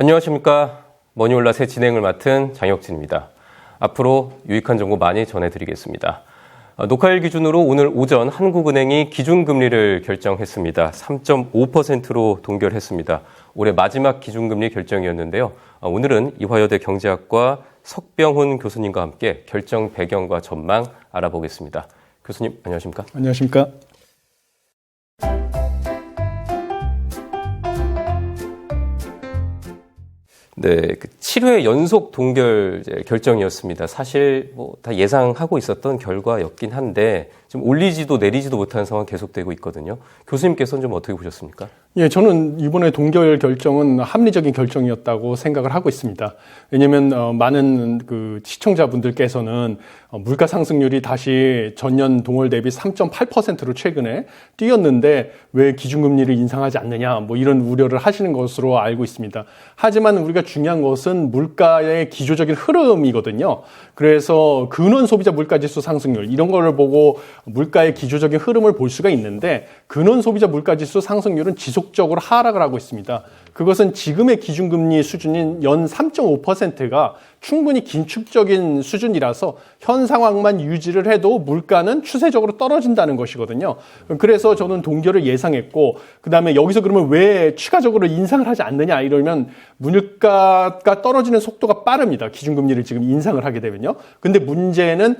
안녕하십니까. 머니올라 새 진행을 맡은 장혁진입니다. 앞으로 유익한 정보 많이 전해드리겠습니다. 녹화일 기준으로 오늘 오전 한국은행이 기준금리를 결정했습니다. 3.5%로 동결했습니다. 올해 마지막 기준금리 결정이었는데요. 오늘은 이화여대 경제학과 석병훈 교수님과 함께 결정 배경과 전망 알아보겠습니다. 교수님, 안녕하십니까? 안녕하십니까? 네, 7회 연속 동결 결정이었습니다. 사실 다 예상하고 있었던 결과였긴 한데 좀 올리지도 내리지도 못하는 상황 계속되고 있거든요. 교수님께서는 좀 어떻게 보셨습니까? 예, 저는 이번에 동결 결정은 합리적인 결정이었다고 생각을 하고 있습니다. 왜냐하면 많은 시청자분들께서는 물가 상승률이 다시 전년 동월 대비 3.8%로 최근에 뛰었는데 왜 기준금리를 인상하지 않느냐 이런 우려를 하시는 것으로 알고 있습니다. 하지만 우리가 중요한 것은 물가의 기조적인 흐름이거든요. 그래서 근원 소비자 물가지수 상승률 이런 거를 보고 물가의 기조적인 흐름을 볼 수가 있는데 근원 소비자 물가지수 상승률은 지속적으로 하락을 하고 있습니다. 그것은 지금의 기준금리 수준인 연 3.5%가 충분히 긴축적인 수준이라서 현 상황만 유지를 해도 물가는 추세적으로 떨어진다는 것이거든요. 그래서 저는 동결을 예상했고 그다음에 여기서 그러면 왜 추가적으로 인상을 하지 않느냐 이러면 물가가 떨어지는 속도가 빠릅니다. 기준금리를 지금 인상을 하게 되면요. 근데 문제는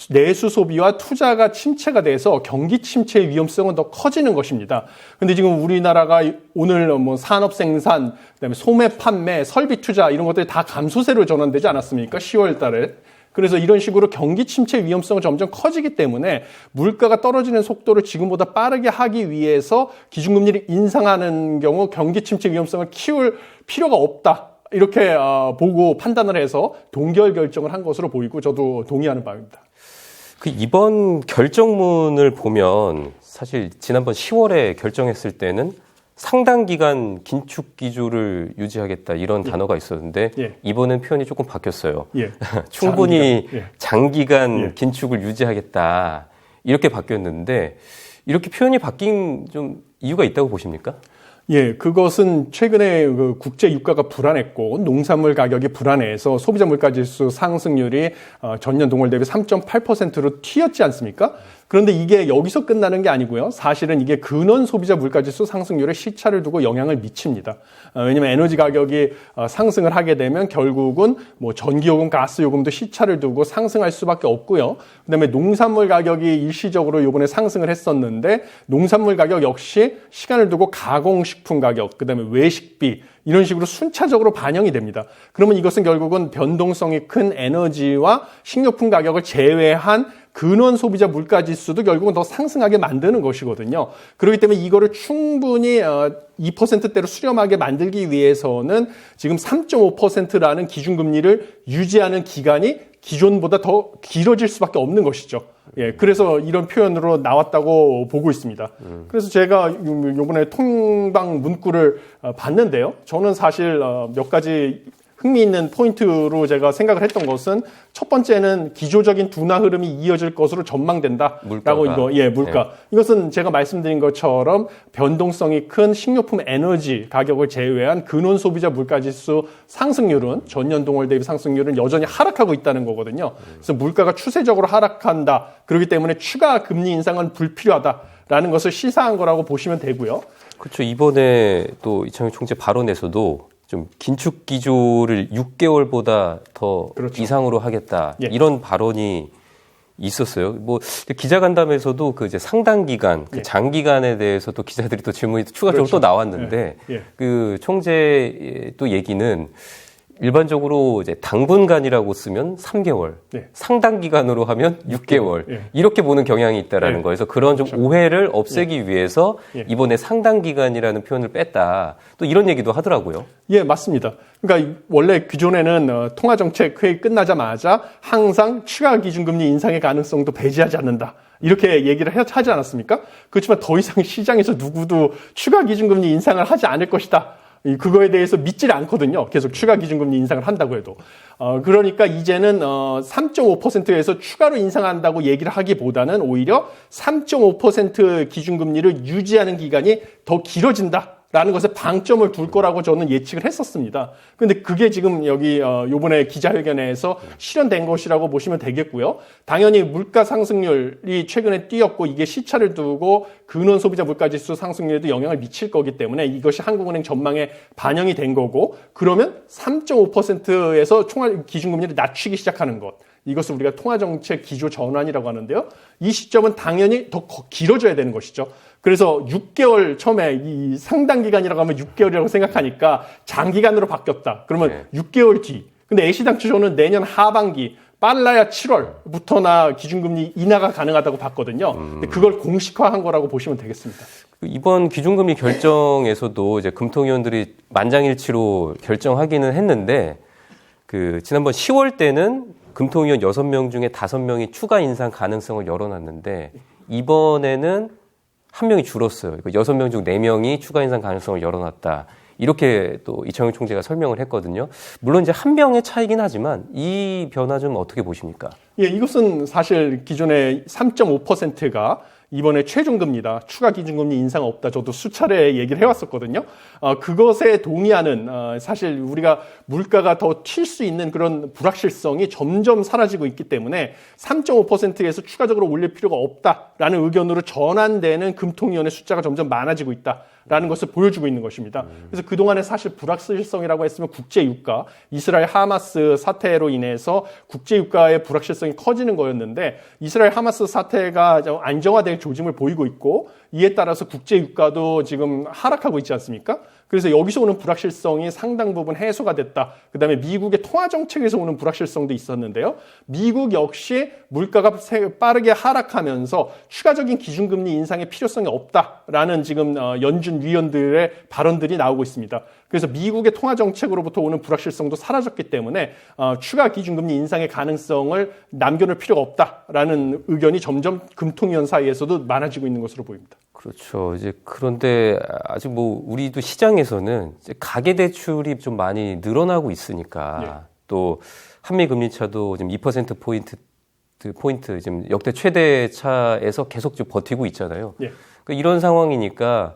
내수 소비와 투자가 침체가 돼서 경기 침체의 위험성은 더 커지는 것입니다. 근데 지금 우리나라가 오늘 산업 생산, 그다음에 소매 판매, 설비 투자 이런 것들이 다 감소세로 전환되지 않았습니까? 10월 달에. 그래서 이런 식으로 경기 침체 위험성은 점점 커지기 때문에 물가가 떨어지는 속도를 지금보다 빠르게 하기 위해서 기준금리를 인상하는 경우 경기 침체 위험성을 키울 필요가 없다. 이렇게 보고 판단을 해서 동결 결정을 한 것으로 보이고 저도 동의하는 바입니다. 이번 결정문을 보면 사실 지난번 10월에 결정했을 때는 상당 기간 긴축 기조를 유지하겠다 이런 단어가 있었는데 이번엔 표현이 조금 바뀌었어요. 충분히 장기간 긴축을 유지하겠다 이렇게 바뀌었는데 이렇게 표현이 바뀐 좀 이유가 있다고 보십니까? 예, 그것은 최근에 국제 유가가 불안했고 농산물 가격이 불안해서 소비자 물가지수 상승률이 전년 동월 대비 3.8%로 튀었지 않습니까? 그런데 이게 여기서 끝나는 게 아니고요. 사실은 이게 근원 소비자 물가지수 상승률에 시차를 두고 영향을 미칩니다. 왜냐하면 에너지 가격이 상승을 하게 되면 결국은 전기요금, 가스요금도 시차를 두고 상승할 수밖에 없고요. 그다음에 농산물 가격이 일시적으로 이번에 상승을 했었는데 농산물 가격 역시 시간을 두고 가공식품 가격, 그다음에 외식비 이런 식으로 순차적으로 반영이 됩니다. 그러면 이것은 결국은 변동성이 큰 에너지와 식료품 가격을 제외한 근원 소비자 물가지수도 결국은 더 상승하게 만드는 것이거든요. 그렇기 때문에 이거를 충분히 2%대로 수렴하게 만들기 위해서는 지금 3.5%라는 기준금리를 유지하는 기간이 기존보다 더 길어질 수밖에 없는 것이죠. 예, 그래서 이런 표현으로 나왔다고 보고 있습니다. 그래서 제가 요번에 통방 문구를 봤는데요. 저는 사실 몇 가지 흥미있는 포인트로 제가 생각을 했던 것은 첫 번째는 기조적인 둔화 흐름이 이어질 것으로 전망된다라고 물가. 이것은 제가 말씀드린 것처럼 변동성이 큰 식료품 에너지 가격을 제외한 근원 소비자 물가지수 상승률은 전년 동월 대비 상승률은 여전히 하락하고 있다는 거거든요. 그래서 물가가 추세적으로 하락한다. 그렇기 때문에 추가 금리 인상은 불필요하다라는 것을 시사한 거라고 보시면 되고요. 그렇죠. 이번에 또 이창용 총재 발언에서도 좀 긴축 기조를 6개월보다 더 이상으로 하겠다 이런 발언이 있었어요. 기자간담회에서도 이제 상당 기간, 장기간에 대해서 또 기자들이 또 질문이 추가적으로 또 나왔는데 그 총재의 또 얘기는 일반적으로 이제 당분간이라고 쓰면 3개월, 상당 기간으로 하면 6개월 이렇게 보는 경향이 있다라는 거에서 그런 좀 오해를 없애기 위해서 이번에 상당 기간이라는 표현을 뺐다. 또 이런 얘기도 하더라고요. 예, 맞습니다. 그러니까 원래 기존에는 통화정책 회의 끝나자마자 항상 추가 기준금리 인상의 가능성도 배제하지 않는다. 이렇게 얘기를 하지 않았습니까? 그렇지만 더 이상 시장에서 누구도 추가 기준금리 인상을 하지 않을 것이다. 그거에 대해서 믿질 않거든요. 계속 추가 기준금리 인상을 한다고 해도. 그러니까 이제는 3.5%에서 추가로 인상한다고 얘기를 하기보다는 오히려 3.5% 기준금리를 유지하는 기간이 더 길어진다. 라는 것에 방점을 둘 거라고 저는 예측을 했었습니다. 근데 그게 지금 여기 요번에 기자회견에서 실현된 것이라고 보시면 되겠고요. 당연히 물가 상승률이 최근에 뛰었고 이게 시차를 두고 근원 소비자 물가지수 상승률에도 영향을 미칠 거기 때문에 이것이 한국은행 전망에 반영이 된 거고 그러면 3.5%에서 총괄 기준금리를 낮추기 시작하는 것. 이것을 우리가 통화정책 기조 전환이라고 하는데요. 이 시점은 당연히 더 길어져야 되는 것이죠. 그래서 6개월 처음에 이 상당 기간이라고 하면 6개월이라고 생각하니까 장기간으로 바뀌었다. 그러면 6개월 뒤. 근데 애시당초 저는 내년 하반기 빨라야 7월부터나 기준금리 인하가 가능하다고 봤거든요. 근데 그걸 공식화한 거라고 보시면 되겠습니다. 이번 기준금리 결정에서도 이제 금통위원들이 만장일치로 결정하기는 했는데 지난번 10월 때는 금통위원 6명 중에 5명이 추가 인상 가능성을 열어놨는데 이번에는 1명이 줄었어요. 6명 중 4명이 추가 인상 가능성을 열어놨다. 이렇게 또 이창용 총재가 설명을 했거든요. 물론 이제 1명의 차이긴 하지만 이 변화 좀 어떻게 보십니까? 예, 이것은 사실 기존의 3.5%가 이번에 최종금리다. 추가 기준금리 인상 없다. 저도 수차례 얘기를 해왔었거든요. 그것에 동의하는 사실 우리가 물가가 더 튈 수 있는 그런 불확실성이 점점 사라지고 있기 때문에 3.5%에서 추가적으로 올릴 필요가 없다라는 의견으로 전환되는 금통위원회 숫자가 점점 많아지고 있다라는 것을 보여주고 있는 것입니다. 그래서 그동안에 사실 불확실성이라고 했으면 국제유가, 이스라엘 하마스 사태로 인해서 국제유가의 불확실성이 커지는 거였는데 이스라엘 하마스 사태가 안정화될 조짐을 보이고 있고 이에 따라서 국제유가도 지금 하락하고 있지 않습니까? 그래서 여기서 오는 불확실성이 상당 부분 해소가 됐다. 그다음에 미국의 통화정책에서 오는 불확실성도 있었는데요. 미국 역시 물가가 빠르게 하락하면서 추가적인 기준금리 인상의 필요성이 없다라는 지금 연준 위원들의 발언들이 나오고 있습니다. 그래서 미국의 통화정책으로부터 오는 불확실성도 사라졌기 때문에 추가 기준금리 인상의 가능성을 남겨놓을 필요가 없다라는 의견이 점점 금통위원 사이에서도 많아지고 있는 것으로 보입니다. 그렇죠. 이제 그런데 아직 우리도 시장에서는 이제 가계대출이 좀 많이 늘어나고 있으니까 또 한미 금리차도 지금 2%포인트 지금 역대 최대차에서 계속 좀 버티고 있잖아요. 그러니까 이런 상황이니까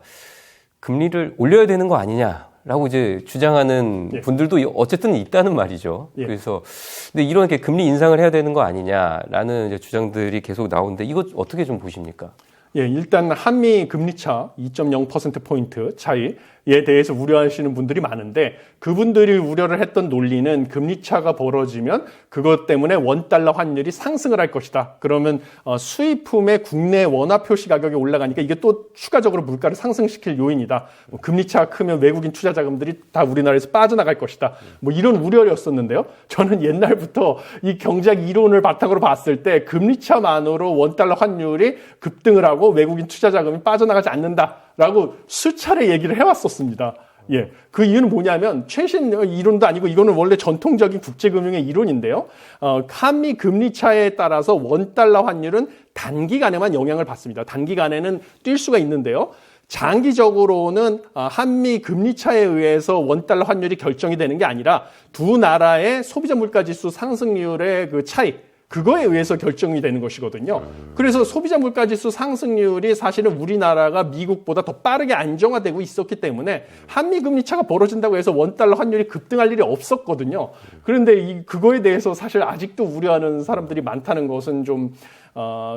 금리를 올려야 되는 거 아니냐라고 이제 주장하는 분들도 어쨌든 있다는 말이죠. 그래서 근데 이렇게 금리 인상을 해야 되는 거 아니냐라는 이제 주장들이 계속 나오는데 이거 어떻게 좀 보십니까? 예, 일단 한미 금리차 2.0%포인트 차이에 대해서 우려하시는 분들이 많은데 그분들이 우려를 했던 논리는 금리차가 벌어지면 그것 때문에 원달러 환율이 상승을 할 것이다. 그러면 수입품의 국내 원화 표시 가격이 올라가니까 이게 또 추가적으로 물가를 상승시킬 요인이다. 금리차가 크면 외국인 투자 자금들이 다 우리나라에서 빠져나갈 것이다. 이런 우려였었는데요. 저는 옛날부터 이 경제학 이론을 바탕으로 봤을 때 금리차만으로 원달러 환율이 급등을 하고 외국인 투자 자금이 빠져나가지 않는다라고 수차례 얘기를 해왔었습니다. 예, 그 이유는 뭐냐면 최신 이론도 아니고 이거는 원래 전통적인 국제금융의 이론인데요. 한미 금리차에 따라서 원달러 환율은 단기간에만 영향을 받습니다. 단기간에는 뛸 수가 있는데요. 장기적으로는 한미 금리차에 의해서 원달러 환율이 결정이 되는 게 아니라 두 나라의 소비자 물가지수 상승률의 그 차이 그거에 의해서 결정이 되는 것이거든요. 그래서 소비자 물가지수 상승률이 사실은 우리나라가 미국보다 더 빠르게 안정화되고 있었기 때문에 한미 금리차가 벌어진다고 해서 원달러 환율이 급등할 일이 없었거든요. 그런데 그거에 대해서 사실 아직도 우려하는 사람들이 많다는 것은 좀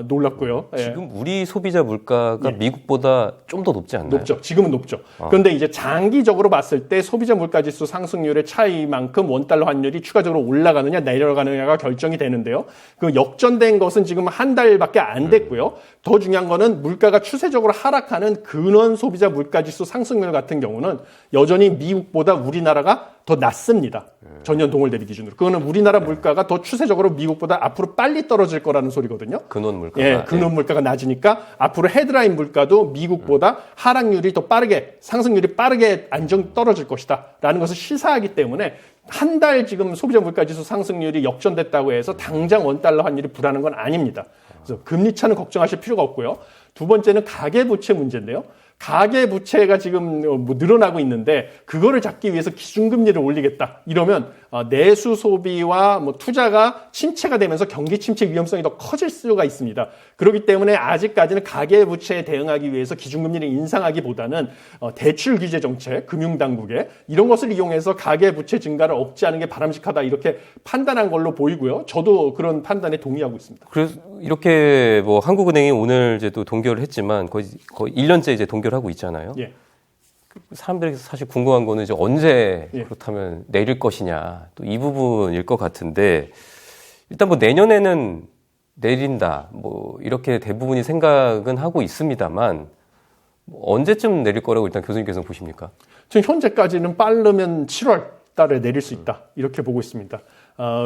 놀랍고요. 지금 우리 소비자 물가가 미국보다 좀 더 높지 않나요? 높죠. 지금은 높죠. 그런데 이제 장기적으로 봤을 때 소비자 물가지수 상승률의 차이만큼 원달러 환율이 추가적으로 올라가느냐 내려가느냐가 결정이 되는데요. 그 역전된 것은 지금 한 달밖에 안 됐고요. 더 중요한 거는 물가가 추세적으로 하락하는 근원 소비자 물가지수 상승률 같은 경우는 여전히 미국보다 우리나라가 더 낮습니다. 전년 동월 대비 기준으로. 그거는 우리나라 물가가 더 추세적으로 미국보다 앞으로 빨리 떨어질 거라는 소리거든요. 근원 물가가. 예, 근원 물가가 낮으니까 앞으로 헤드라인 물가도 미국보다 하락률이 더 빠르게, 상승률이 빠르게 안정 떨어질 것이다. 라는 것을 시사하기 때문에 한 달 지금 소비자 물가지수 상승률이 역전됐다고 해서 당장 원달러 환율이 불안한 건 아닙니다. 그래서 금리차는 걱정하실 필요가 없고요. 두 번째는 가계부채 문제인데요. 가계부채가 지금 늘어나고 있는데 그거를 잡기 위해서 기준금리를 올리겠다. 이러면 내수 소비와 뭐 투자가 침체가 되면서 경기 침체 위험성이 더 커질 수가 있습니다. 그렇기 때문에 아직까지는 가계부채에 대응하기 위해서 기준금리를 인상하기보다는 대출 규제 정책, 금융당국에 이런 것을 이용해서 가계부채 증가를 억제하는 게 바람직하다 이렇게 판단한 걸로 보이고요. 저도 그런 판단에 동의하고 있습니다. 그래서 이렇게 뭐 한국은행이 오늘 이제 또 동결을 했지만 거의 1년째 이제 동결하고 있잖아요. 예. 사람들이 사실 궁금한 거는 이제 언제 예. 그렇다면 내릴 것이냐 또 이 부분일 것 같은데 일단 뭐 내년에는 내린다 뭐 이렇게 대부분이 생각은 하고 있습니다만 뭐 언제쯤 내릴 거라고 일단 교수님께서는 보십니까? 지금 현재까지는 빠르면 7월 달에 내릴 수 있다 이렇게 보고 있습니다.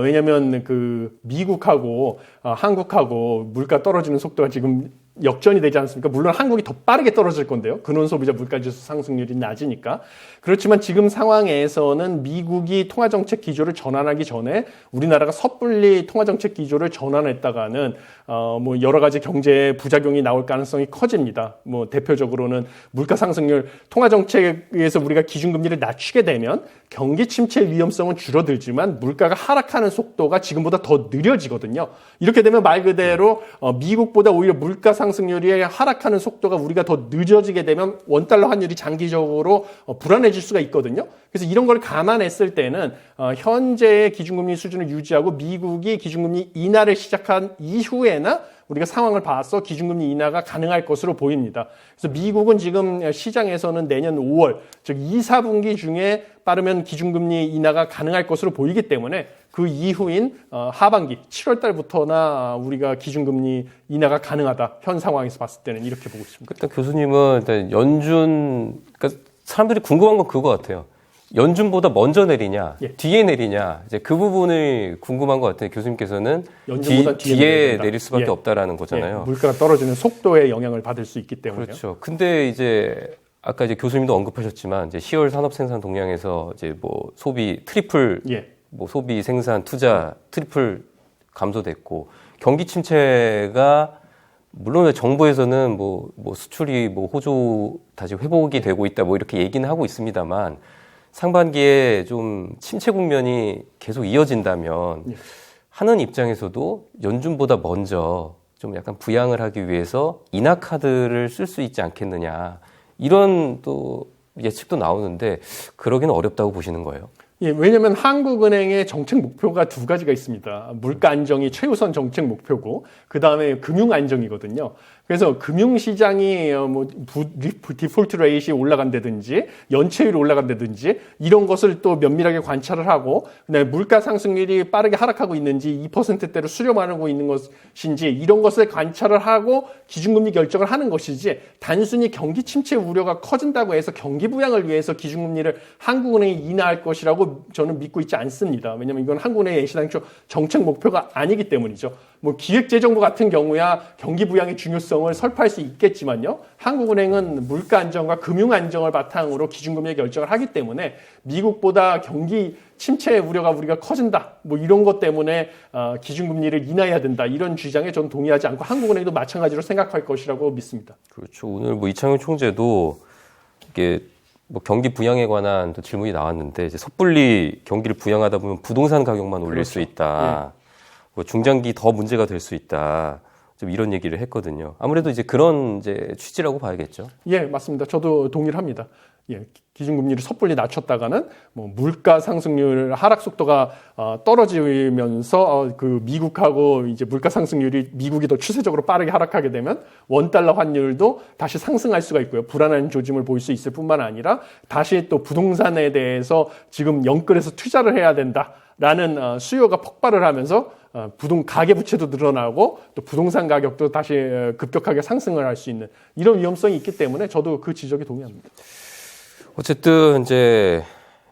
왜냐하면 그 미국하고 한국하고 물가 떨어지는 속도가 지금 역전이 되지 않습니까? 물론 한국이 더 빠르게 떨어질 건데요. 근원소비자 물가지수 상승률이 낮으니까. 그렇지만 지금 상황에서는 미국이 통화정책 기조를 전환하기 전에 우리나라가 섣불리 통화정책 기조를 전환했다가는 뭐 여러 가지 경제 부작용이 나올 가능성이 커집니다. 뭐 대표적으로는 물가 상승률, 통화정책에서 우리가 기준금리를 낮추게 되면 경기 침체 위험성은 줄어들지만 물가가 하락하는 속도가 지금보다 더 느려지거든요. 이렇게 되면 말 그대로 미국보다 오히려 물가 상승률이 하락하는 속도가 우리가 더 늦어지게 되면 원달러 환율이 장기적으로 불안해질 수가 있거든요. 그래서 이런 걸 감안했을 때는 현재의 기준금리 수준을 유지하고 미국이 기준금리 인하를 시작한 이후에나 우리가 상황을 봐서 기준금리 인하가 가능할 것으로 보입니다. 그래서 미국은 지금 시장에서는 내년 5월, 즉 2, 4분기 중에 빠르면 기준금리 인하가 가능할 것으로 보이기 때문에 그 이후인 하반기 7월 달부터나 우리가 기준금리 인하가 가능하다. 현 상황에서 봤을 때는 이렇게 보고 있습니다. 일단 교수님은 일단 연준, 그러니까 사람들이 궁금한 건 그거 같아요. 연준보다 먼저 내리냐, 예. 뒤에 내리냐, 이제 그 부분을 궁금한 것 같아요. 교수님께서는 연준보다 뒤에 내릴 수밖에 없다라는 거잖아요. 예. 물가가 떨어지는 속도에 영향을 받을 수 있기 때문에. 그렇죠. 근데 이제 아까 이제 교수님도 언급하셨지만 이제 10월 산업 생산 동향에서 이제 뭐 소비 트리플, 뭐 소비 생산 투자 트리플 감소됐고 경기 침체가 물론 정부에서는 뭐 수출이 뭐 호조 다시 회복이 되고 있다 뭐 이렇게 얘기는 하고 있습니다만. 상반기에 좀 침체 국면이 계속 이어진다면 하는 입장에서도 연준보다 먼저 좀 약간 부양을 하기 위해서 인하 카드를 쓸 수 있지 않겠느냐 이런 또 예측도 나오는데 그러기는 어렵다고 보시는 거예요. 예, 왜냐하면 한국은행의 정책 목표가 두 가지가 있습니다. 물가 안정이 최우선 정책 목표고 그 다음에 금융 안정이거든요. 그래서 금융시장이 뭐 디폴트 레이트이 올라간다든지 연체율이 올라간다든지 이런 것을 또 면밀하게 관찰을 하고 그다음에 물가 상승률이 빠르게 하락하고 있는지 2%대로 수렴하고 있는 것인지 이런 것을 관찰을 하고 기준금리 결정을 하는 것이지 단순히 경기 침체 우려가 커진다고 해서 경기 부양을 위해서 기준금리를 한국은행이 인하할 것이라고 저는 믿고 있지 않습니다. 왜냐하면 이건 한국은행의 애시당초 정책 목표가 아니기 때문이죠. 뭐 기획재정부 같은 경우야 경기 부양의 중요성을 설파할 수 있겠지만요. 한국은행은 물가 안정과 금융 안정을 바탕으로 기준금리 결정을 하기 때문에 미국보다 경기 침체 우려가 우리가 커진다. 뭐 이런 것 때문에 기준금리를 인하해야 된다. 이런 주장에 저는 동의하지 않고 한국은행도 마찬가지로 생각할 것이라고 믿습니다. 그렇죠. 오늘 뭐 이창용 총재도 이게 뭐 경기 부양에 관한 또 질문이 나왔는데 이제 섣불리 경기를 부양하다 보면 부동산 가격만 올릴 그렇죠. 수 있다. 뭐 중장기 더 문제가 될 수 있다. 좀 이런 얘기를 했거든요. 아무래도 이제 그런 이제 취지라고 봐야겠죠. 예, 맞습니다. 저도 동의를 합니다. 예, 기준금리를 섣불리 낮췄다가는 뭐 물가 상승률 하락 속도가 떨어지면서 그 미국하고 이제 물가 상승률이 미국이 더 추세적으로 빠르게 하락하게 되면 원달러 환율도 다시 상승할 수가 있고요. 불안한 조짐을 보일 수 있을 뿐만 아니라 다시 또 부동산에 대해서 지금 영끌해서 투자를 해야 된다라는 수요가 폭발을 하면서 가계부채도 늘어나고 또 부동산 가격도 다시 급격하게 상승을 할 수 있는 이런 위험성이 있기 때문에 저도 그 지적에 동의합니다. 어쨌든 이제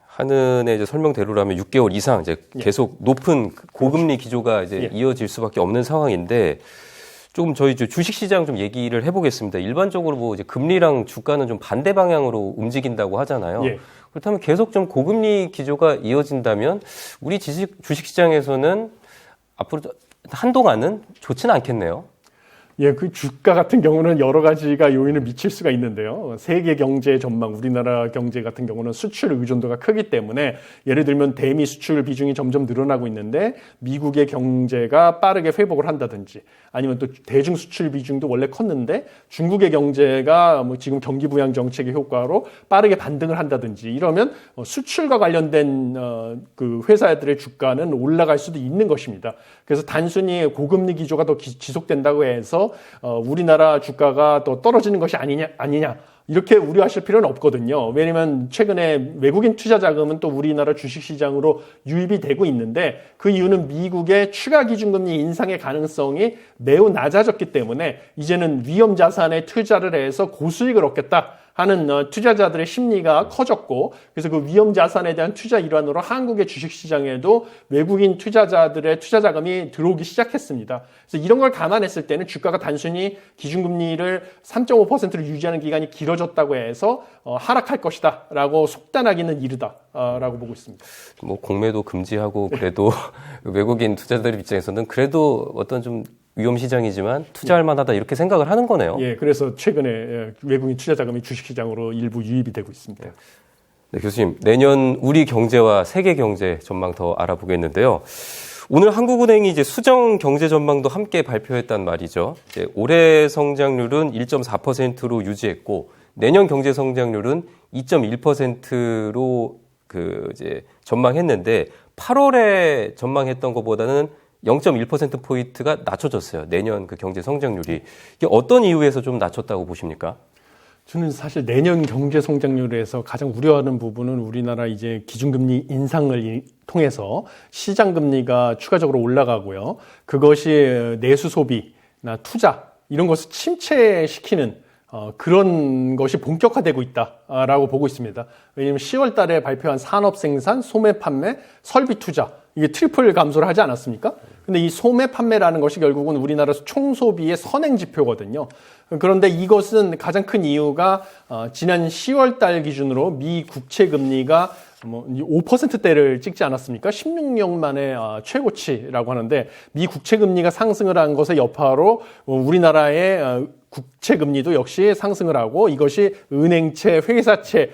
한은의 이제 설명대로라면 6개월 이상 이제 계속 높은 고금리 기조가 이제 이어질 수밖에 없는 상황인데 조금 저희 주식시장 좀 얘기를 해보겠습니다. 일반적으로 뭐 이제 금리랑 주가는 좀 반대 방향으로 움직인다고 하잖아요. 그렇다면 계속 좀 고금리 기조가 이어진다면 우리 주식시장에서는 앞으로 한동안은 좋지는 않겠네요. 예, 그 주가 같은 경우는 여러 가지가 요인을 미칠 수가 있는데요. 세계 경제 전망, 우리나라 경제 같은 경우는 수출 의존도가 크기 때문에 예를 들면 대미 수출 비중이 점점 늘어나고 있는데 미국의 경제가 빠르게 회복을 한다든지 아니면 또 대중 수출 비중도 원래 컸는데 중국의 경제가 뭐 지금 경기 부양 정책의 효과로 빠르게 반등을 한다든지 이러면 수출과 관련된 그 회사들의 주가는 올라갈 수도 있는 것입니다. 그래서 단순히 고금리 기조가 더 지속된다고 해서 우리나라 주가가 더 떨어지는 것이 아니냐 이렇게 우려하실 필요는 없거든요. 왜냐하면 최근에 외국인 투자 자금은 또 우리나라 주식시장으로 유입이 되고 있는데 그 이유는 미국의 추가 기준금리 인상의 가능성이 매우 낮아졌기 때문에 이제는 위험 자산에 투자를 해서 고수익을 얻겠다 하는 투자자들의 심리가 커졌고 그래서 그 위험 자산에 대한 투자 일환으로 한국의 주식시장에도 외국인 투자자들의 투자 자금이 들어오기 시작했습니다. 그래서 이런 걸 감안했을 때는 주가가 단순히 기준금리를 3.5%를 유지하는 기간이 길어졌다고 해서 하락할 것이다 라고 속단하기는 이르다라고 보고 있습니다. 뭐 공매도 금지하고 그래도 외국인 투자자들 입장에서는 그래도 어떤 좀 위험 시장이지만 투자할 만하다 이렇게 생각을 하는 거네요. 예, 그래서 최근에 외국인 투자 자금이 주식시장으로 일부 유입이 되고 있습니다. 네, 교수님, 내년 우리 경제와 세계 경제 전망 더 알아보겠는데요. 오늘 한국은행이 이제 수정 경제 전망도 함께 발표했단 말이죠. 이제 올해 성장률은 1.4%로 유지했고 내년 경제 성장률은 2.1%로 이제 전망했는데 8월에 전망했던 것보다는 0.1%포인트가 낮춰졌어요. 내년 그 경제 성장률이. 이게 어떤 이유에서 좀 낮췄다고 보십니까? 저는 사실 내년 경제 성장률에서 가장 우려하는 부분은 우리나라 이제 기준금리 인상을 통해서 시장금리가 추가적으로 올라가고요. 그것이 내수 소비나 투자 이런 것을 침체시키는 그런 것이 본격화되고 있다라고 보고 있습니다. 왜냐하면 10월 달에 발표한 산업 생산, 소매 판매, 설비 투자 이게 트리플 감소를 하지 않았습니까? 근데 이 소매 판매라는 것이 결국은 우리나라 총소비의 선행 지표거든요. 그런데 이것은 가장 큰 이유가 지난 10월 달 기준으로 미 국채 금리가 5%대를 찍지 않았습니까? 16년 만에 최고치라고 하는데 미 국채 금리가 상승을 한 것의 여파로 우리나라의 국채 금리도 역시 상승을 하고 이것이 은행채, 회사채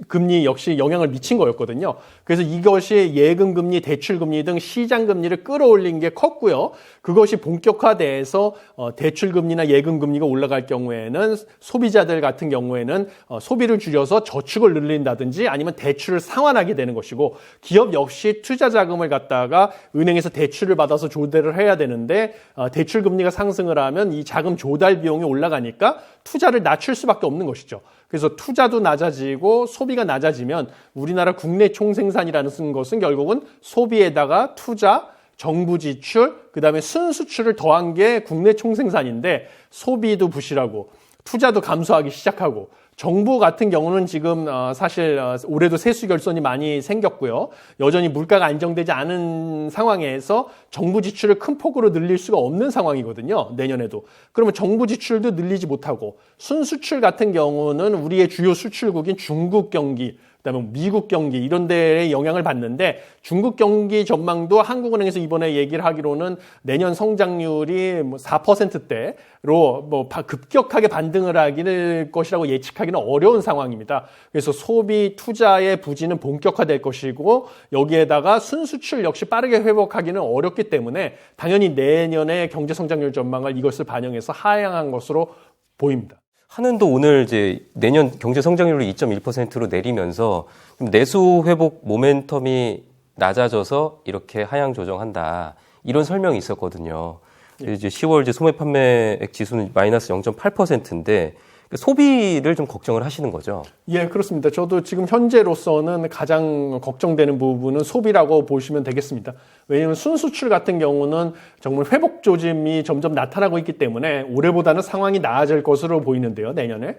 금리 역시 영향을 미친 거였거든요. 그래서 이것이 예금 금리, 대출 금리 등 시장 금리를 끌어올린 게 컸고요. 그것이 본격화돼서 대출 금리나 예금 금리가 올라갈 경우에는 소비자들 같은 경우에는 소비를 줄여서 저축을 늘린다든지 아니면 대출을 상환하게 되는 것이고 기업 역시 투자 자금을 갖다가 은행에서 대출을 받아서 조달을 해야 되는데 대출 금리가 상승을 하면 이 자금 조달 비용이 올라가니까 투자를 낮출 수밖에 없는 것이죠. 그래서 투자도 낮아지고 소비가 낮아지면 우리나라 국내 총생산이라는 것은 결국은 소비에다가 투자, 정부 지출, 그다음에 순수출을 더한 게 국내 총생산인데 소비도 부실하고 투자도 감소하기 시작하고 정부 같은 경우는 지금 사실 올해도 세수 결손이 많이 생겼고요. 여전히 물가가 안정되지 않은 상황에서 정부 지출을 큰 폭으로 늘릴 수가 없는 상황이거든요. 내년에도. 그러면 정부 지출도 늘리지 못하고 순수출 같은 경우는 우리의 주요 수출국인 중국 경기 그다음에 미국 경기 이런 데에 영향을 받는데 중국 경기 전망도 한국은행에서 이번에 얘기를 하기로는 내년 성장률이 4%대로 급격하게 반등을 하기를 것이라고 예측하기는 어려운 상황입니다. 그래서 소비 투자의 부진은 본격화될 것이고 여기에다가 순수출 역시 빠르게 회복하기는 어렵기 때문에 당연히 내년의 경제 성장률 전망을 이것을 반영해서 하향한 것으로 보입니다. 한은도 오늘 이제 내년 경제 성장률을 2.1%로 내리면서 내수 회복 모멘텀이 낮아져서 이렇게 하향 조정한다. 이런 설명이 있었거든요. 이제 10월 이제 소매 판매액 지수는 마이너스 0.8%인데 소비를 좀 걱정을 하시는 거죠? 예, 그렇습니다. 저도 지금 현재로서는 가장 걱정되는 부분은 소비라고 보시면 되겠습니다. 왜냐하면 순수출 같은 경우는 정말 회복 조짐이 점점 나타나고 있기 때문에 올해보다는 상황이 나아질 것으로 보이는데요, 내년에.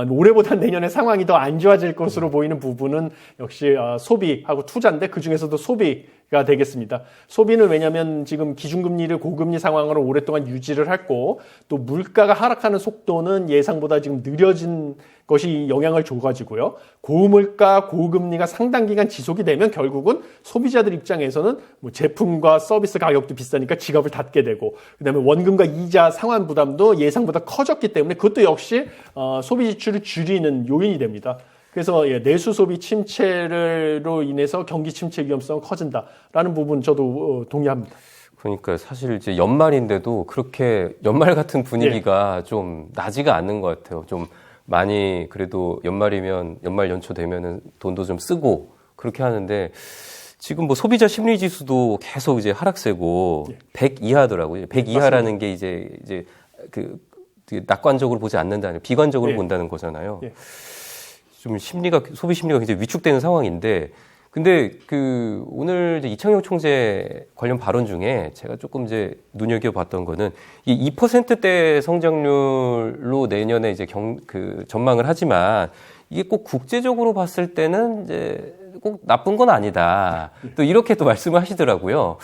올해보다 내년에 상황이 더 안 좋아질 것으로 보이는 부분은 역시 소비하고 투자인데 그중에서도 소비 가 되겠습니다. 소비는 왜냐하면 지금 기준금리를 고금리 상황으로 오랫동안 유지를 했고 또 물가가 하락하는 속도는 예상보다 지금 느려진 것이 영향을 줘가지고요. 고물가, 고금리가 상당 기간 지속이 되면 결국은 소비자들 입장에서는 뭐 제품과 서비스 가격도 비싸니까 지갑을 닫게 되고 그다음에 원금과 이자 상환 부담도 예상보다 커졌기 때문에 그것도 역시 소비 지출을 줄이는 요인이 됩니다. 그래서 내수 소비 침체로 인해서 경기 침체 위험성은 커진다라는 부분 저도 동의합니다. 그러니까 사실 이제 연말인데도 그렇게 연말 같은 분위기가 좀 나지가 않는 것 같아요. 좀 많이 그래도 연말이면 연말 연초 되면은 돈도 좀 쓰고 그렇게 하는데 지금 뭐 소비자 심리 지수도 계속 이제 하락세고 100 이하더라고요. 100 이하라는 게 이제 그 낙관적으로 보지 않는다는 비관적으로 본다는 거잖아요. 좀 소비 심리가 굉장히 위축되는 상황인데, 근데 오늘 이제 이창용 총재 관련 발언 중에 제가 조금 이제 눈여겨봤던 거는 이 2%대 성장률로 내년에 이제 전망을 하지만 이게 꼭 국제적으로 봤을 때는 이제 꼭 나쁜 건 아니다. 또 이렇게 또 말씀을 하시더라고요.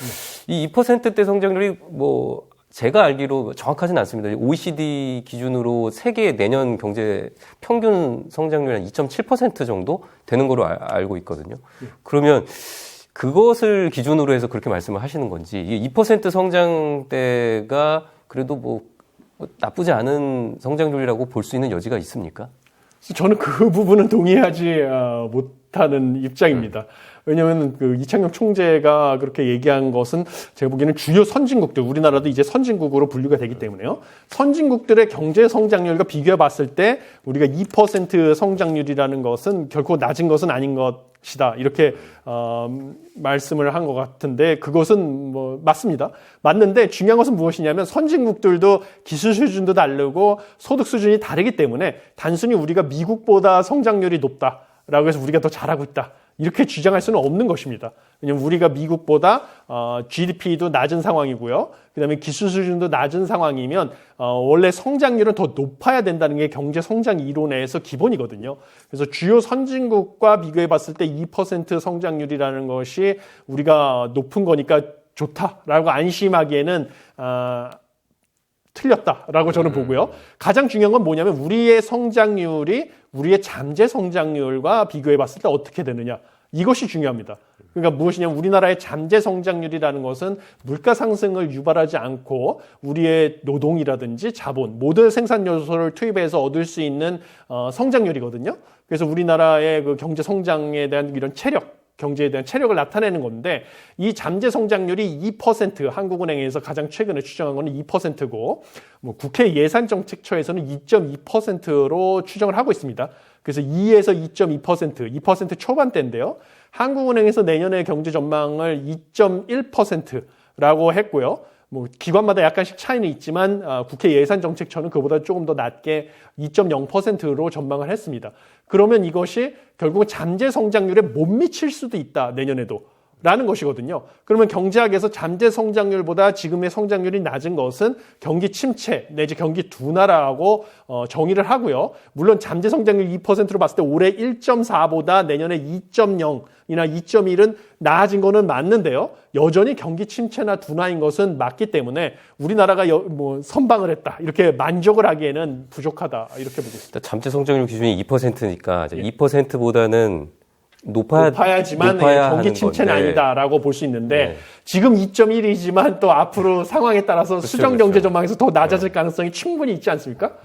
이 2%대 성장률이 뭐 제가 알기로 정확하진 않습니다. OECD 기준으로 세계 내년 경제 평균 성장률이 한 2.7% 정도 되는 걸로 알고 있거든요. 그러면 그것을 기준으로 해서 그렇게 말씀을 하시는 건지, 이게 2% 성장대가 그래도 뭐 나쁘지 않은 성장률이라고 볼 수 있는 여지가 있습니까? 저는 그 부분은 동의하지 못하는 입장입니다. 왜냐하면 이창용 총재가 그렇게 얘기한 것은 제가 보기에는 주요 선진국들, 우리나라도 이제 선진국으로 분류가 되기 때문에요. 선진국들의 경제 성장률과 비교해 봤을 때 우리가 2% 성장률이라는 것은 결코 낮은 것은 아닌 것이다. 이렇게 말씀을 한 것 같은데 그것은 뭐 맞습니다. 맞는데 중요한 것은 무엇이냐면 선진국들도 기술 수준도 다르고 소득 수준이 다르기 때문에 단순히 우리가 미국보다 성장률이 높다라고 해서 우리가 더 잘하고 있다. 이렇게 주장할 수는 없는 것입니다. 왜냐하면 우리가 미국보다 GDP도 낮은 상황이고요. 그다음에 기술 수준도 낮은 상황이면 원래 성장률은 더 높아야 된다는 게 경제 성장 이론에서 기본이거든요. 그래서 주요 선진국과 비교해 봤을 때 2% 성장률이라는 것이 우리가 높은 거니까 좋다라고 안심하기에는 틀렸다라고 저는 보고요. 가장 중요한 건 뭐냐면 우리의 성장률이 우리의 잠재 성장률과 비교해 봤을 때 어떻게 되느냐. 이것이 중요합니다. 그러니까 무엇이냐면 우리나라의 잠재 성장률이라는 것은 물가 상승을 유발하지 않고 우리의 노동이라든지 자본, 모든 생산 요소를 투입해서 얻을 수 있는 성장률이거든요. 그래서 우리나라의 그 경제 성장에 대한 이런 체력, 경제에 대한 체력을 나타내는 건데 이 잠재 성장률이 2%, 한국은행에서 가장 최근에 추정한 거는 2%고 뭐 국회 예산정책처에서는 2.2%로 추정을 하고 있습니다. 그래서 2에서 2.2%, 2% 초반대인데요. 한국은행에서 내년의 경제 전망을 2.1%라고 했고요. 뭐 기관마다 약간씩 차이는 있지만 국회 예산정책처는 그보다 조금 더 낮게 2.0%로 전망을 했습니다. 그러면 이것이 결국은 잠재 성장률에 못 미칠 수도 있다, 내년에도. 라는 것이거든요. 그러면 경제학에서 잠재 성장률보다 지금의 성장률이 낮은 것은 경기 침체 내지 경기 둔화라고 정의를 하고요. 물론 잠재 성장률 2%로 봤을 때 올해 1.4보다 내년에 2.0이나 2.1은 나아진 거는 맞는데요. 여전히 경기 침체나 둔화인 것은 맞기 때문에 우리나라가 선방을 했다. 이렇게 만족을 하기에는 부족하다. 이렇게 보고 있습니다. 잠재 성장률 기준이 2%니까 2%보다는 높아야지만 경기 침체는 아니다라고 볼 수 있는데 지금 2.1이지만 또 앞으로 상황에 따라서 수정 경제 전망에서 더 낮아질 가능성이 충분히 있지 않습니까?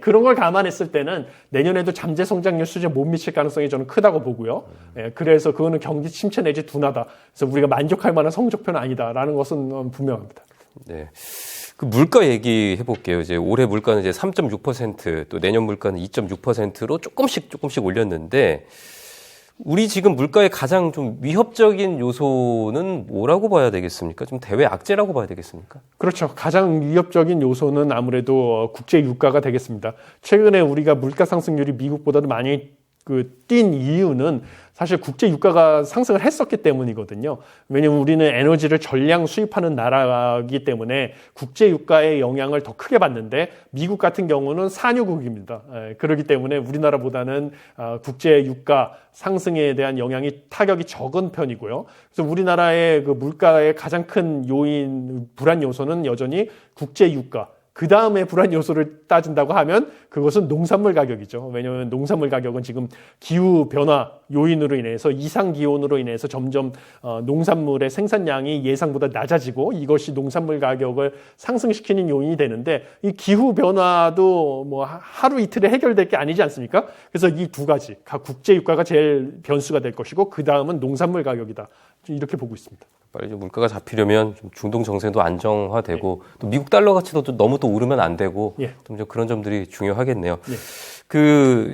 그런 걸 감안했을 때는 내년에도 잠재 성장률 수준에 못 미칠 가능성이 저는 크다고 보고요. 그래서 그거는 경기 침체 내지 둔화다. 그래서 우리가 만족할 만한 성적표는 아니다라는 것은 분명합니다. 네. 그 물가 얘기해 볼게요. 이제 올해 물가는 이제 3.6%, 또 내년 물가는 2.6%로 조금씩 올렸는데 우리 지금 물가의 가장 좀 위협적인 요소는 뭐라고 봐야 되겠습니까? 좀 대외 악재라고 봐야 되겠습니까? 그렇죠. 가장 위협적인 요소는 아무래도 국제 유가가 되겠습니다. 최근에 우리가 물가 상승률이 미국보다도 많이 뛴 이유는 사실 국제 유가가 상승을 했었기 때문이거든요. 왜냐하면 우리는 에너지를 전량 수입하는 나라이기 때문에 국제 유가의 영향을 더 크게 받는데 미국 같은 경우는 산유국입니다. 그렇기 때문에 우리나라보다는 국제 유가 상승에 대한 타격이 적은 편이고요. 그래서 우리나라의 그 물가의 가장 큰 불안 요소는 여전히 국제 유가. 그 다음에 불안 요소를 따진다고 하면 그것은 농산물 가격이죠. 왜냐하면 농산물 가격은 지금 기후 변화 요인으로 인해서 이상 기온으로 인해서 점점 농산물의 생산량이 예상보다 낮아지고 이것이 농산물 가격을 상승시키는 요인이 되는데 이 기후 변화도 뭐 하루 이틀에 해결될 게 아니지 않습니까? 그래서 이 두 가지, 국제 유가가 제일 변수가 될 것이고 그 다음은 농산물 가격이다. 이렇게 보고 있습니다. 빨리 좀 물가가 잡히려면 좀 중동 정세도 안정화되고 또 미국 달러 가치도 좀 너무 또 오르면 안 되고 좀 그런 점들이 중요하겠네요.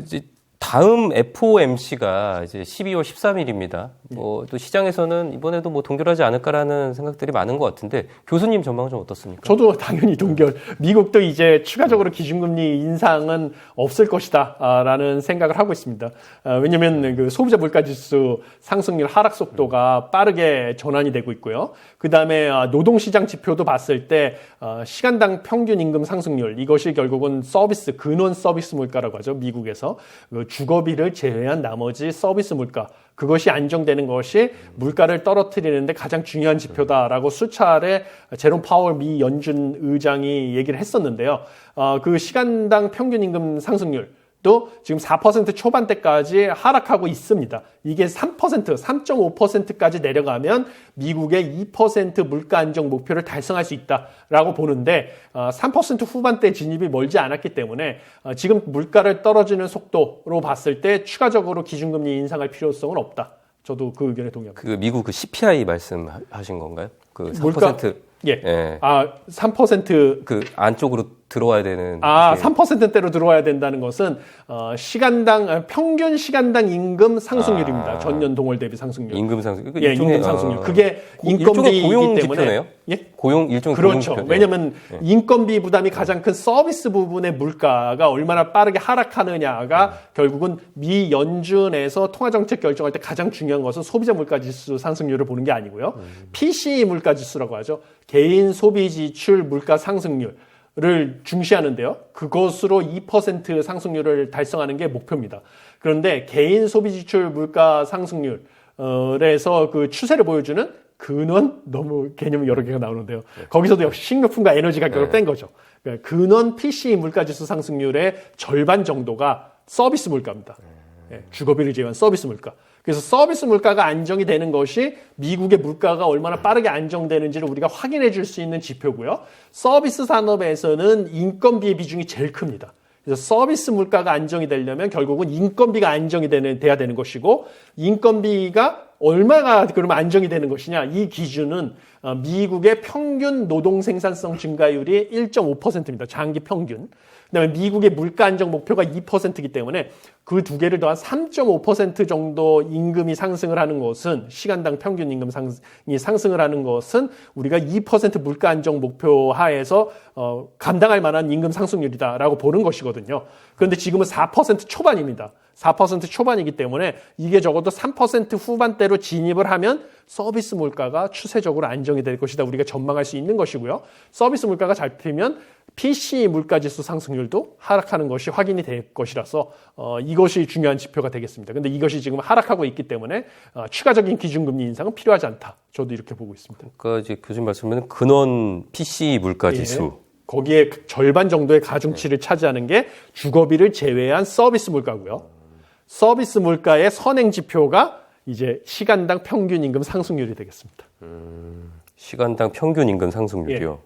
이제 다음 FOMC가 이제 12월 13일입니다. 또 시장에서는 이번에도 뭐 동결하지 않을까라는 생각들이 많은 것 같은데 교수님 전망은 좀 어떻습니까? 저도 당연히 동결. 미국도 이제 추가적으로 기준금리 인상은 없을 것이다라는 생각을 하고 있습니다. 왜냐하면 그 소비자 물가지수 상승률 하락 속도가 빠르게 전환이 되고 있고요. 그 다음에 노동시장 지표도 봤을 때 시간당 평균 임금 상승률 이것이 결국은 근원 서비스 물가라고 하죠. 미국에서 주거비를 제외한 나머지 서비스 물가 그것이 안정되는 것이 물가를 떨어뜨리는데 가장 중요한 지표다라고 수차례 제롬 파월 미 연준 의장이 얘기를 했었는데요. 그 시간당 평균 임금 상승률 또 지금 4% 초반대까지 하락하고 있습니다. 이게 3.5%까지 내려가면 미국의 2% 물가 안정 목표를 달성할 수 있다라고 보는데 3% 후반대 진입이 멀지 않았기 때문에 지금 물가를 떨어지는 속도로 봤을 때 추가적으로 기준금리 인상할 필요성은 없다. 저도 그 의견에 동의합니다. 그 미국 그 CPI 말씀하신 건가요? 그 3%. 물가, 3% 그 안쪽으로 들어와야 되는. 3%대로 들어와야 된다는 것은 평균 시간당 임금 상승률입니다. 전년 동월 대비 상승률. 임금 상승. 임금 상승률. 그게 인건비이기 고용 때문에. 지표네요? 일종의 그렇죠. 고용 지표네요. 왜냐하면 인건비 부담이 가장 큰 서비스 부분의 물가가 얼마나 빠르게 하락하느냐가 결국은 미 연준에서 통화정책 결정할 때 가장 중요한 것은 소비자 물가지수 상승률을 보는 게 아니고요. PCE 물가지수라고 하죠. 개인 소비 지출 물가 상승률을 중시하는데요. 그것으로 2% 상승률을 달성하는 게 목표입니다. 그런데 개인 소비 지출 물가 상승률에서 그 추세를 보여주는 근원 너무 개념이 여러 개가 나오는데요. 거기서도 역시 식료품과 에너지 가격을 뺀 거죠. 그러니까 근원 PCE 물가지수 상승률의 절반 정도가 서비스 물가입니다. 주거비를 제외한 서비스 물가. 그래서 서비스 물가가 안정이 되는 것이 미국의 물가가 얼마나 빠르게 안정되는지를 우리가 확인해 줄 수 있는 지표고요. 서비스 산업에서는 인건비의 비중이 제일 큽니다. 그래서 서비스 물가가 안정이 되려면 결국은 인건비가 안정이 돼야 되는 것이고 인건비가 얼마가 그러면 안정이 되는 것이냐. 이 기준은 미국의 평균 노동 생산성 증가율이 1.5%입니다. 장기 평균. 그다음에 미국의 물가 안정 목표가 2%이기 때문에 그 두 개를 더한 3.5% 정도 임금이 상승을 하는 것은 시간당 평균 임금 상승을 하는 것은 우리가 2% 물가 안정 목표 하에서 감당할 만한 임금 상승률이다라고 보는 것이거든요. 그런데 지금은 4% 초반입니다. 4% 초반이기 때문에 이게 적어도 3% 후반대로 진입을 하면 서비스 물가가 추세적으로 안정이 될 것이다. 우리가 전망할 수 있는 것이고요. 서비스 물가가 잡히면 PCE 물가지수 상승률도 하락하는 것이 확인이 될 것이라서 이것이 중요한 지표가 되겠습니다. 그런데 이것이 지금 하락하고 있기 때문에 추가적인 기준금리 인상은 필요하지 않다. 저도 이렇게 보고 있습니다. 그러니까 이제 교수님 말씀은 근원 PCE 물가지수. 거기에 절반 정도의 가중치를 차지하는 게 주거비를 제외한 서비스 물가고요. 서비스 물가의 선행 지표가 이제 시간당 평균 임금 상승률이 되겠습니다. 시간당 평균 임금 상승률이요.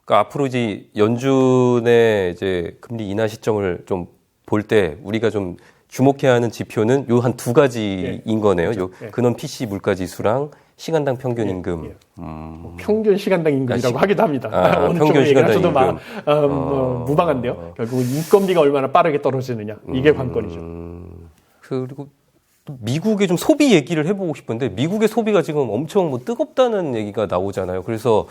그러니까 앞으로 이제 연준의 이제 금리 인하 시점을 좀 볼 때 우리가 좀 주목해야 하는 지표는 요 한 두 가지인 거네요. 그렇죠. 근원 PC 물가지수랑 시간당 평균 임금. 평균 시간당 임금이라고 하기도 합니다. 어느 평균 시간당 임금. 무방한데요. 결국은 인건비가 얼마나 빠르게 떨어지느냐. 이게 관건이죠. 그리고 미국의 좀 소비 얘기를 해보고 싶은데 미국의 소비가 지금 엄청 뭐 뜨겁다는 얘기가 나오잖아요. 그래서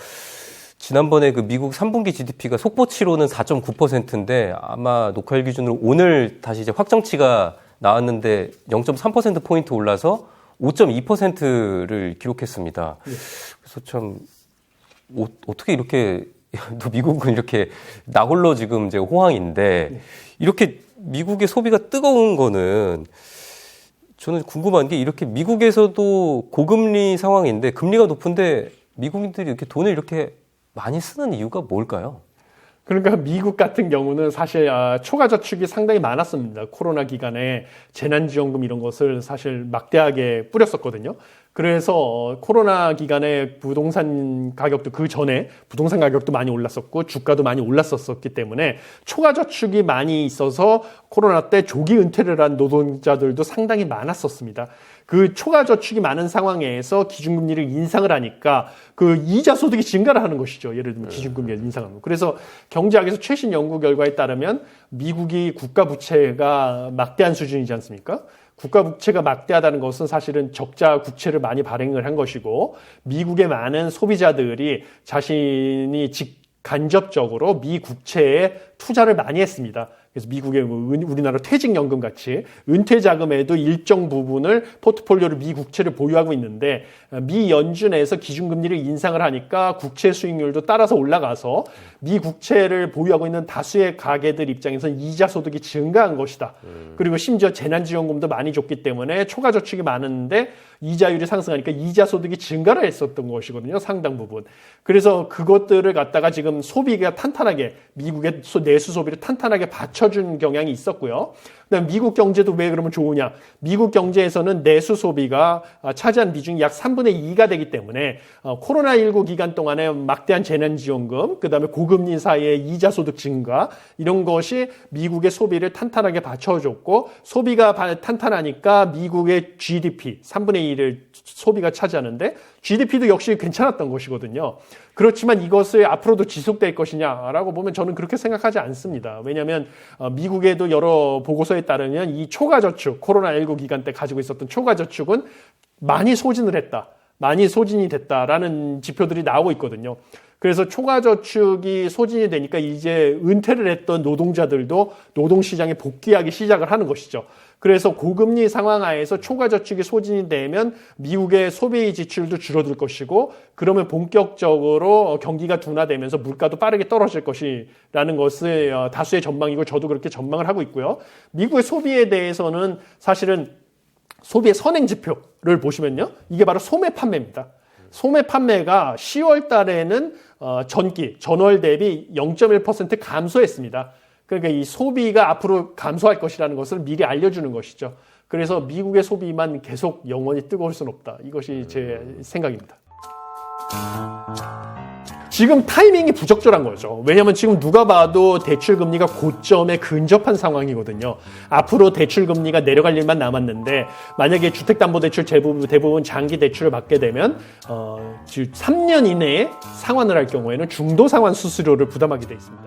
지난번에 그 미국 3분기 GDP가 속보치로는 4.9%인데 아마 녹화일 기준으로 오늘 다시 이제 확정치가 나왔는데 0.3%포인트 올라서 5.2%를 기록했습니다. 그래서 참 어떻게 이렇게 또 미국은 이렇게 나홀로 지금 이제 호황인데 이렇게 미국의 소비가 뜨거운 거는 저는 궁금한 게 이렇게 미국에서도 고금리 상황인데 금리가 높은데 미국인들이 이렇게 돈을 이렇게 많이 쓰는 이유가 뭘까요? 그러니까 미국 같은 경우는 사실 초과 저축이 상당히 많았습니다. 코로나 기간에 재난지원금 이런 것을 사실 막대하게 뿌렸었거든요. 그래서 코로나 기간에 부동산 가격도 그 전에 부동산 가격도 많이 올랐었고 주가도 많이 올랐었기 때문에 초과 저축이 많이 있어서 코로나 때 조기 은퇴를 한 노동자들도 상당히 많았었습니다. 그 초과 저축이 많은 상황에서 기준금리를 인상을 하니까 그 이자 소득이 증가를 하는 것이죠. 예를 들면 기준금리를 인상하는. 그래서 경제학에서 최신 연구 결과에 따르면 미국이 국가 부채가 막대한 수준이지 않습니까? 국가 부채가 막대하다는 것은 사실은 적자 국채를 많이 발행을 한 것이고 미국의 많은 소비자들이 자신이 간접적으로 미 국채에 투자를 많이 했습니다. 그래서 미국의 우리나라 퇴직연금 같이 은퇴 자금에도 일정 부분을 포트폴리오를 미 국채를 보유하고 있는데 미 연준에서 기준금리를 인상을 하니까 국채 수익률도 따라서 올라가서 미 국채를 보유하고 있는 다수의 가계들 입장에서는 이자 소득이 증가한 것이다. 그리고 심지어 재난지원금도 많이 줬기 때문에 초과 저축이 많은데 이자율이 상승하니까 이자 소득이 증가를 했었던 것이거든요. 상당 부분. 그래서 그것들을 갖다가 지금 소비가 탄탄하게 미국의 내수 소비를 탄탄하게 받쳐준 경향이 있었고요. 그다음 미국 경제도 왜 그러면 좋으냐? 미국 경제에서는 내수 소비가 차지한 비중이 약 3분의 2가 되기 때문에 코로나19 기간 동안에 막대한 재난지원금, 그다음에 고금리 사이의 이자 소득 증가 이런 것이 미국의 소비를 탄탄하게 받쳐줬고 소비가 탄탄하니까 미국의 GDP 3분의 1을 소비가 차지하는데 GDP도 역시 괜찮았던 것이거든요. 그렇지만 이것을 앞으로도 지속될 것이냐라고 보면 저는 그렇게 생각하지 않습니다. 왜냐하면 미국에도 여러 보고서에 따르면 이 초과 저축, 코로나19 기간 때 가지고 있었던 초과 저축은 많이 소진을 했다. 많이 소진이 됐다라는 지표들이 나오고 있거든요. 그래서 초과 저축이 소진이 되니까 이제 은퇴를 했던 노동자들도 노동시장에 복귀하기 시작을 하는 것이죠. 그래서 고금리 상황 하에서 초과 저축이 소진이 되면 미국의 소비 지출도 줄어들 것이고 그러면 본격적으로 경기가 둔화되면서 물가도 빠르게 떨어질 것이라는 것을 다수의 전망이고 저도 그렇게 전망을 하고 있고요. 미국의 소비에 대해서는 사실은 소비의 선행 지표를 보시면요. 이게 바로 소매 판매입니다. 소매 판매가 10월 달에는 전월 대비 0.1% 감소했습니다. 그러니까 이 소비가 앞으로 감소할 것이라는 것을 미리 알려주는 것이죠. 그래서 미국의 소비만 계속 영원히 뜨거울 수는 없다. 이것이 제 생각입니다. 지금 타이밍이 부적절한 거죠. 왜냐하면 지금 누가 봐도 대출금리가 고점에 근접한 상황이거든요. 앞으로 대출금리가 내려갈 일만 남았는데 만약에 주택담보대출 대부분 장기 대출을 받게 되면 3년 이내에 상환을 할 경우에는 중도상환 수수료를 부담하게 돼 있습니다.